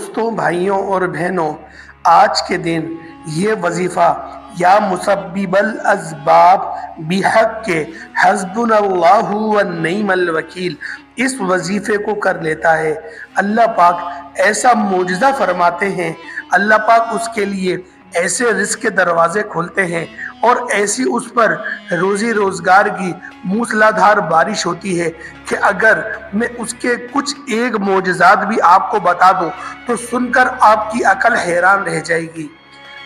دوستوں، بھائیوں اور بہنوں، آج کے دن یہ وظیفہ یا مسبب الاسباب بحق کے حسبنا اللہ و نعم الوکیل اس وظیفے کو کر لیتا ہے، اللہ پاک ایسا معجزہ فرماتے ہیں، اللہ پاک اس کے لیے ایسے رزق کے دروازے کھولتے ہیں اور ایسی اس پر روزی روزگار کی موسلادھار بارش ہوتی ہے کہ اگر میں اس کے کچھ ایک معجزات بھی آپ کو بتا دوں تو سن کر آپ کی عقل حیران رہ جائے گی۔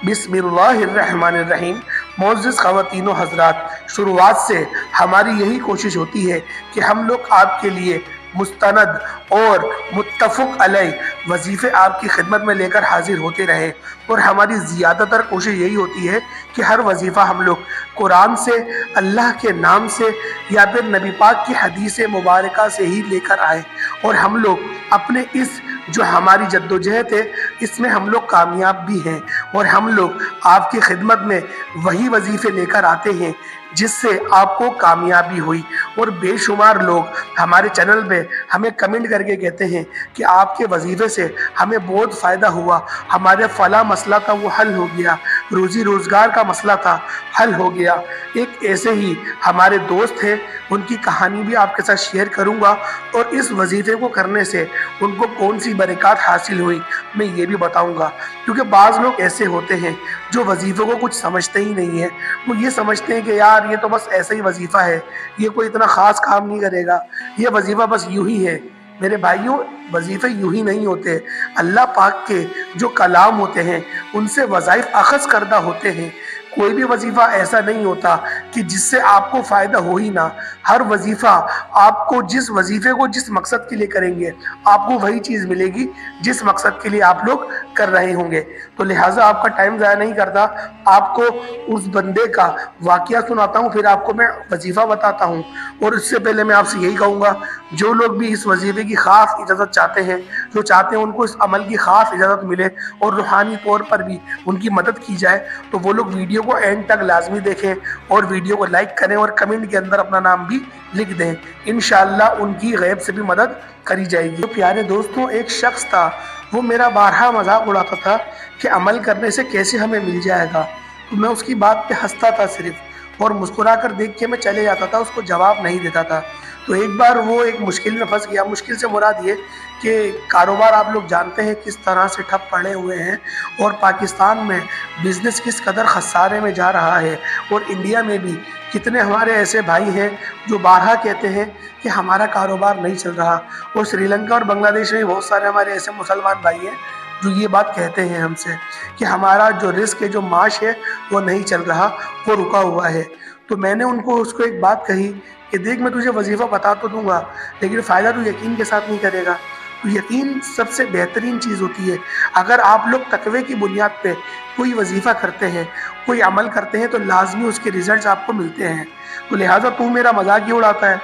بسم اللہ الرحمن الرحیم۔ معزز خواتین و حضرات، شروعات سے ہماری یہی کوشش ہوتی ہے کہ ہم لوگ آپ کے لیے مستند اور متفق علیہ وظیفے آپ کی خدمت میں لے کر حاضر ہوتے رہیں، اور ہماری زیادہ تر کوشش یہی ہوتی ہے کہ ہر وظیفہ ہم لوگ قرآن سے، اللہ کے نام سے یا پھر نبی پاک کی حدیث مبارکہ سے ہی لے کر آئیں، اور ہم لوگ اپنے اس جو ہماری جدوجہد ہے اس میں ہم لوگ کامیاب بھی ہیں، اور ہم لوگ آپ کی خدمت میں وہی وظیفے لے کر آتے ہیں جس سے آپ کو کامیابی ہوئی۔ اور بے شمار لوگ ہمارے چینل پہ ہمیں کمنٹ کر کے کہتے ہیں کہ آپ کے وظیفے سے ہمیں بہت فائدہ ہوا، ہمارے فلاں مسئلہ تھا وہ حل ہو گیا، روزی روزگار کا مسئلہ تھا حل ہو گیا۔ ایک ایسے ہی ہمارے دوست ہیں، ان کی کہانی بھی آپ کے ساتھ شیئر کروں گا، اور اس وظیفے کو کرنے سے ان کو کون سی برکات حاصل ہوئی میں یہ بھی بتاؤں گا، کیونکہ بعض لوگ ایسے ہوتے ہیں جو وظیفے کو کچھ سمجھتے ہی نہیں ہیں۔ وہ یہ سمجھتے ہیں کہ یار یہ تو بس ایسا ہی وظیفہ ہے، یہ کوئی اتنا خاص کام نہیں کرے گا، یہ وظیفہ بس یوں ہی ہے۔ میرے بھائیوں، وظیفے یوں ہی نہیں ہوتے، اللہ پاک کے جو کلام ہوتے ہیں ان سے وظائف اخذ کردہ ہوتے ہیں۔ کوئی بھی وظیفہ ایسا نہیں ہوتا کہ جس سے آپ کو فائدہ ہو ہی نہ۔ ہر وظیفہ آپ کو جس وظیفے کو جس مقصد کے لیے کریں گے آپ کو وہی چیز ملے گی جس مقصد کے لیے آپ لوگ کر رہے ہوں گے۔ تو لہٰذا آپ کا ٹائم ضائع نہیں کرتا، آپ کو اس بندے کا واقعہ سناتا ہوں، پھر آپ کو میں وظیفہ بتاتا ہوں۔ اور اس سے پہلے میں آپ سے یہی کہوں گا، جو لوگ بھی اس وظیفے کی خاص اجازت چاہتے ہیں، جو چاہتے ہیں ان کو اس عمل کی خاص اجازت ملے اور روحانی طور پر بھی ان کی مدد کی جائے، تو وہ لوگ ویڈیو کو اینڈ تک لازمی دیکھیں اور ویڈیو کو لائک کریں اور کمنٹ کے اندر اپنا نام بھی لکھ دیں، انشاءاللہ ان کی غیب سے بھی مدد کری جائے گی۔ تو پیارے دوستوں، ایک شخص تھا، وہ میرا بارہا مذاق اڑاتا تھا کہ عمل کرنے سے کیسے ہمیں مل جائے گا، تو میں اس کی بات پہ ہنستا تھا صرف، اور مسکرا کر دیکھ کے میں چلے جاتا تھا، اس کو جواب نہیں دیتا تھا۔ تو ایک بار وہ ایک مشکل میں پھنس گیا۔ مشکل سے مراد یہ کہ کاروبار آپ لوگ جانتے ہیں کس طرح سے ٹھپ پڑے ہوئے ہیں، اور پاکستان میں بزنس کس قدر خسارے میں جا رہا ہے، اور انڈیا میں بھی کتنے ہمارے ایسے بھائی ہیں جو بارہا کہتے ہیں کہ ہمارا کاروبار نہیں چل رہا، اور سری لنکا اور بنگلہ دیش میں بہت سارے ہمارے ایسے مسلمان بھائی ہیں جو یہ بات کہتے ہیں ہم سے کہ ہمارا جو رزق ہے، جو معاش ہے وہ نہیں چل رہا، وہ رکا ہوا ہے۔ تو میں نے اس کو ایک بات کہی کہ دیکھ، میں تجھے وظیفہ بتا تو دوں گا لیکن فائدہ تو یقین کے ساتھ نہیں کرے گا۔ تو یقین سب سے بہترین چیز ہوتی ہے۔ اگر آپ لوگ تقوی کی بنیاد پہ کوئی وظیفہ کرتے ہیں، کوئی عمل کرتے ہیں، تو لازمی اس کے ریزلٹس آپ کو ملتے ہیں۔ تو لہٰذا تو میرا مذاق ہی اڑاتا ہے؟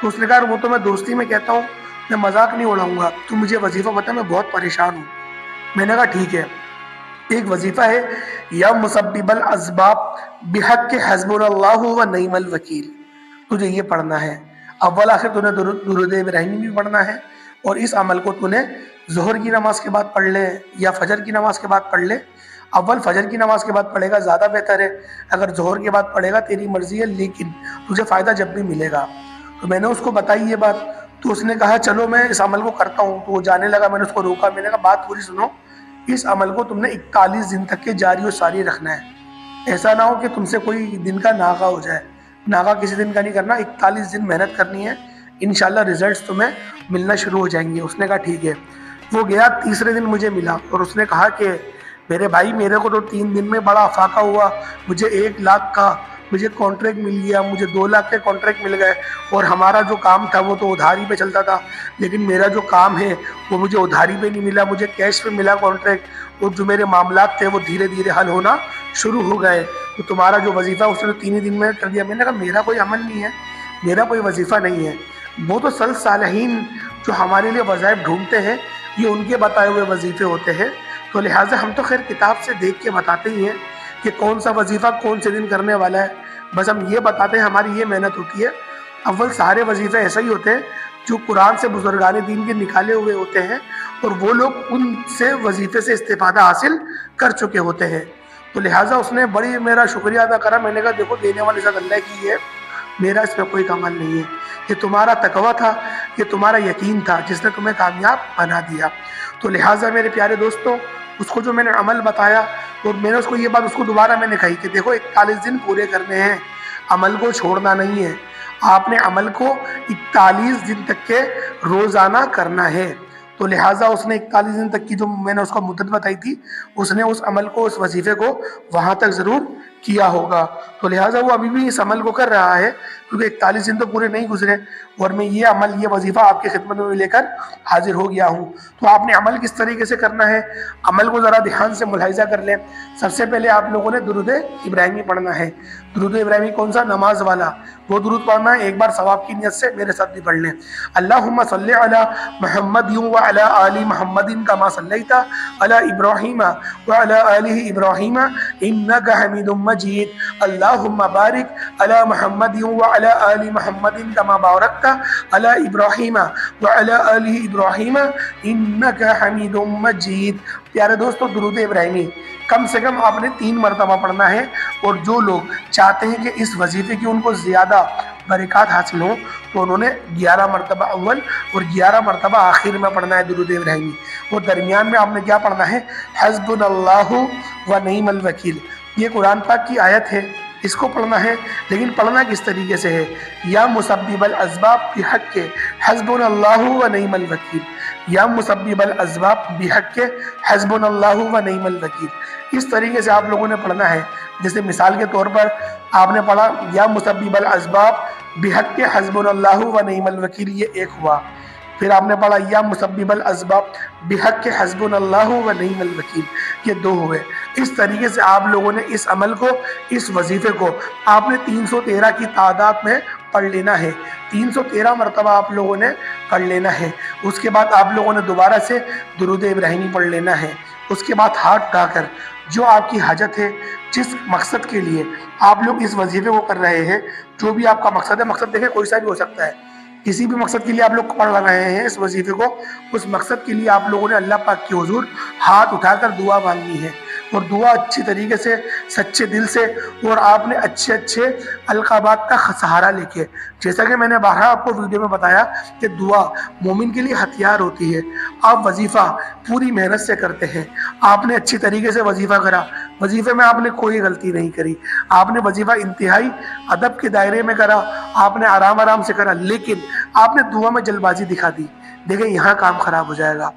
تو اس نے کہا وہ تو میں دوستی میں کہتا ہوں، میں مذاق نہیں اڑاؤں گا، تو مجھے وظیفہ بتا، میں بہت پریشان ہوں۔ میں نے کہا ٹھیک ہے، ایک وظیفہ ہے یا مسبب الاسباب بحق کے حسبنا اللہ و نعم الوکیل، تجھے یہ پڑھنا ہے۔ اول آخر تو نے درود ابراہیمی بھی پڑھنا ہے، اور اس عمل کو تو نے ظہر کی نماز کے بعد پڑھ لے یا فجر کی نماز کے بعد پڑھ لے۔ اول فجر کی نماز کے بعد پڑھے گا زیادہ بہتر ہے، اگر ظہر کے بعد پڑھے گا تیری مرضی ہے، لیکن تجھے فائدہ جب بھی ملے گا۔ تو میں نے اس کو بتائی یہ بات، تو اس نے کہا چلو میں اس عمل کو کرتا ہوں۔ تو وہ جانے لگا، میں نے اس کو روکا، میں نے کہا بات پوری سنو، اس عمل کو تم نے 41 دن تک کے جاری و ساری رکھنا ہے، ایسا نہ ہو کہ تم سے کوئی دن کا ناغہ ہو جائے۔ ناغہ کسی دن کا نہیں کرنا، 41 دن محنت کرنی ہے، انشاءاللہ ریزلٹس تمہیں ملنا شروع ہو جائیں گے۔ اس نے کہا ٹھیک ہے۔ وہ گیا، تیسرے دن مجھے ملا اور اس نے کہا کہ میرے بھائی، میرے کو تو 3 دن میں بڑا افاقہ ہوا، مجھے 1 لاکھ کا مجھے کانٹریکٹ مل گیا، مجھے 2 لاکھ کے کانٹریکٹ مل گئے، اور ہمارا جو کام تھا وہ تو ادھاری پہ چلتا تھا، لیکن میرا جو کام ہے وہ مجھے ادھاری پہ نہیں ملا، مجھے کیش پہ ملا کانٹریکٹ، اور جو میرے معاملات تھے وہ دھیرے دھیرے حل ہونا شروع ہو گئے۔ تو تمہارا جو وظیفہ اس نے 3 ہی دن میں کر دیا۔ میں نے کہا میرا کوئی عمل نہیں ہے، میرا کوئی وظیفہ نہیں ہے، وہ تو سلف صالحین جو ہمارے لیے وظائف ڈھونڈتے ہیں، یہ ان کے بتائے ہوئے وظیفے ہوتے ہیں۔ تو لہٰذا ہم تو خیر کتاب سے دیکھ کے بتاتے ہی ہیں کہ کون سا وظیفہ کون سے دن کرنے والا ہے، بس ہم یہ بتاتے ہیں، ہماری یہ محنت ہوتی ہے۔ اول سارے وظیفے ایسا ہی ہوتے ہیں جو قرآن سے بزرگان دین کے نکالے ہوئے ہوتے ہیں، اور وہ لوگ ان سے وظیفے سے استفادہ حاصل کر چکے ہوتے ہیں۔ تو لہٰذا اس نے بڑی میرا شکریہ ادا کرا۔ میں نے کہا دیکھو دینے والی ذات اللہ کی ہے، میرا اس میں کوئی کمال نہیں ہے، یہ تمہارا تقویٰ تھا، یہ تمہارا یقین تھا جس نے تمہیں کامیاب بنا دیا۔ تو لہٰذا میرے پیارے دوستوں، اس کو جو میں نے عمل بتایا اور میں نے اس کو یہ بات اس کو دوبارہ میں نے کہی کہ دیکھو 41 دن پورے کرنے ہیں، عمل کو چھوڑنا نہیں ہے، آپ نے عمل کو 41 دن تک کے روزانہ کرنا ہے۔ تو لہٰذا اس نے 41 دن تک کی جو میں نے اس کو مدت بتائی تھی، اس نے اس عمل کو، اس وظیفے کو وہاں تک ضرور کیا ہوگا۔ تو لہٰذا وہ ابھی بھی اس عمل کو کر رہا ہے، کیونکہ 41 دن تو پورے نہیں گزرے اور میں یہ عمل، یہ وظیفہ آپ کی خدمت میں لے کر حاضر ہو گیا ہوں۔ تو آپ نے عمل کس طریقے سے کرنا ہے، عمل کو ذرا دھیان سے ملاحظہ کر لیں۔ سب سے پہلے آپ لوگوں نے درود ابراہیمی پڑھنا ہے۔ درود ابراہیمی کون سا؟ نماز والا وہ درود پڑھنا ہے۔ ایک بار ثواب کی نیت سے میرے ساتھ بھی پڑھ لیں۔ اللہم صلی علی محمد وعلی آل محمد کما صلیت علی ابراہیم وعلی آل ابراہیم انک حمید مجید۔ اللہم بارک علی محمد وعلی آل محمد کما بارکت علی ابراہیم وعلی آل ابراہیم انک حمید مجید۔ پیارے دوستو، درود ابراہیمی کم سے کم آپ نے 3 مرتبہ پڑھنا ہے، اور جو لوگ چاہتے ہیں کہ اس وظیفے کی ان کو زیادہ برکات حاصل ہوں تو انہوں نے 11 مرتبہ اول اور 11 مرتبہ آخر میں پڑھنا ہے درود ابراہیمی۔ اور درمیان میں آپ نے کیا پڑھنا ہے؟ حسبنا اللہ و نعم الوکیل۔ یہ قرآن پاک کی آیت ہے، اس کو پڑھنا ہے، لیکن پڑھنا کس طریقے سے ہے؟ یا مسبب الاسباب بحق کے حسبنا اللہ و نعم الوکیل، یا مسبب الاسباب بحق کے حسبنا اللہ و نعم الوکیل۔ اس طریقے سے آپ لوگوں نے پڑھنا ہے۔ جیسے مثال کے طور پر آپ نے پڑھا یا مسبب الاسباب بحق کے حسبنا اللہ و نعم الوکیل، یہ ایک ہوا۔ پھر آپ نے پڑھا یا مسبب الاسباب بحق کے حسبنا اللہ و نعم الوکیل، یہ 2 ہوئے۔ اس طریقے سے آپ لوگوں نے اس عمل کو، اس وظیفے کو آپ نے 313 کی تعداد میں پڑھ لینا ہے۔ 313 مرتبہ آپ لوگوں نے پڑھ لینا ہے۔ اس کے بعد آپ لوگوں نے دوبارہ سے درود ابراہیمی پڑھ لینا ہے۔ اس کے بعد ہاتھ اٹھا کر جو آپ کی حاجت ہے، جس مقصد کے لیے آپ لوگ اس وظیفے کو کر رہے ہیں، جو بھی آپ کا مقصد ہے، مقصد دیکھیں کوئی سا بھی ہو سکتا ہے، کسی بھی مقصد کے لیے آپ لوگ پڑھ رہے ہیں اس وظیفے کو، اس مقصد کے لیے آپ لوگوں نے اللہ پاک کی حضور ہاتھ اٹھا کر دعا مانگنی ہے، اور دعا اچھی طریقے سے، سچے دل سے، اور آپ نے اچھے القابات کا سہارا لے کے، جیسا کہ میں نے بارہا آپ کو ویڈیو میں بتایا کہ دعا مومن کے لیے ہتھیار ہوتی ہے۔ آپ وظیفہ پوری محنت سے کرتے ہیں، آپ نے اچھی طریقے سے وظیفہ کرا، وظیفے میں آپ نے کوئی غلطی نہیں کری، آپ نے وظیفہ انتہائی ادب کے دائرے میں کرا، آپ نے آرام سے کرا، لیکن آپ نے دعا میں جلد بازی دکھا دی، دیکھیں یہاں کام خراب ہو جائے گا۔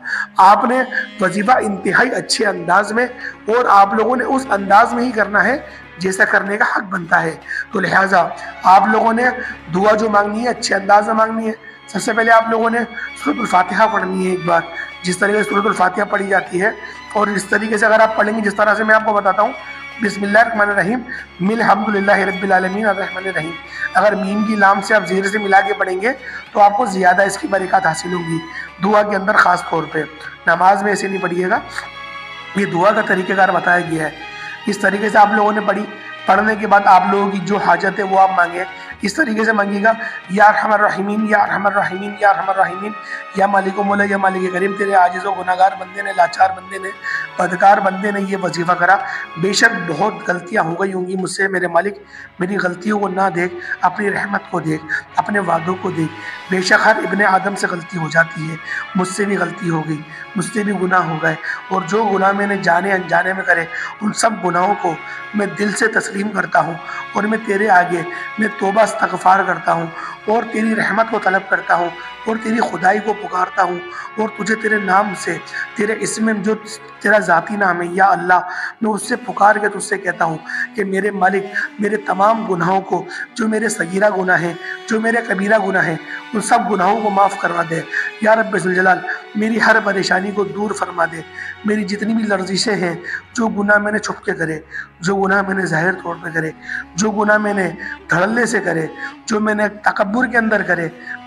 آپ نے وظیفہ انتہائی اچھے انداز میں، اور آپ لوگوں نے اس انداز میں ہی کرنا ہے جیسا کرنے کا حق بنتا ہے۔ تو لہٰذا آپ لوگوں نے دعا جو مانگنی ہے اچھے انداز میں مانگنی ہے۔ سب سے پہلے آپ لوگوں نے سورۃ الفاتحہ پڑھنی ہے ایک بار، جس طریقے سے سورۃ الفاتحہ پڑھی جاتی ہے، اور اس طریقے سے اگر آپ پڑھیں گے جس طرح سے میں آپ کو بتاتا ہوں، بسم اللہ الرحمن الرحیم الحمد للہ رب العالمین الرحمن الرحیم، اگر میم کی لام سے آپ زیر سے ملا کے پڑھیں گے تو آپ کو زیادہ اس کی برکات حاصل ہوگی دعا کے اندر، خاص طور پہ نماز میں ایسے نہیں پڑھیے گا، یہ دعا کا طریقہ کار بتایا گیا ہے۔ اس طریقے سے آپ لوگوں نے پڑھی، پڑھنے کے بعد آپ لوگوں کی جو حاجت ہے وہ آپ مانگیں، اس طریقے سے مانگیے گا، یا ارحم الراحمین یا ارحم الراحمین یا ارحم الراحمین، یا مالک و مولا یا مالک کریم، تیرے عاجز و گناہگار بندے نے، لاچار بندے نے، بدکار بندے نے یہ وظیفہ کرا، بے شک بہت غلطیاں ہو گئی ہوں گی مجھ سے، میرے مالک میری غلطیوں کو نہ دیکھ، اپنی رحمت کو دیکھ، اپنے وعدوں کو دیکھ، بے شک ہر ابن آدم سے غلطی ہو جاتی ہے، مجھ سے بھی غلطی ہو گئی، مجھ سے بھی گناہ ہو گئے، اور جو گناہ میں نے جانے انجانے میں کرے ان سب گناہوں کو میں دل سے تسلیم کرتا ہوں، اور میں تیرے آگے میں توبہ استغفار کرتا ہوں، اور تیری رحمت کو طلب کرتا ہوں، اور تیری خدائی کو پکارتا ہوں، اور تجھے تیرے نام سے، تیرے اسم میں جو تیرا ذاتی نام ہے یا اللہ، میں اس سے پکار کے تجھ سے کہتا ہوں کہ میرے مالک میرے تمام گناہوں کو، جو میرے صغیرہ گناہ ہیں، جو میرے کبیرہ گناہ ہیں، ان سب گناہوں کو معاف کروا دے یا رب ذوالجلال، میری ہر پریشانی کو دور فرما دے، میری جتنی بھی لرزشیں ہیں، جو گناہ میں نے چھپ کے کرے، جو گناہ میں نے ظاہر طور پہ کرے، جو گناہ میں نے دھڑلے سے کرے، جو میں نے تکبر کے اندر کرے،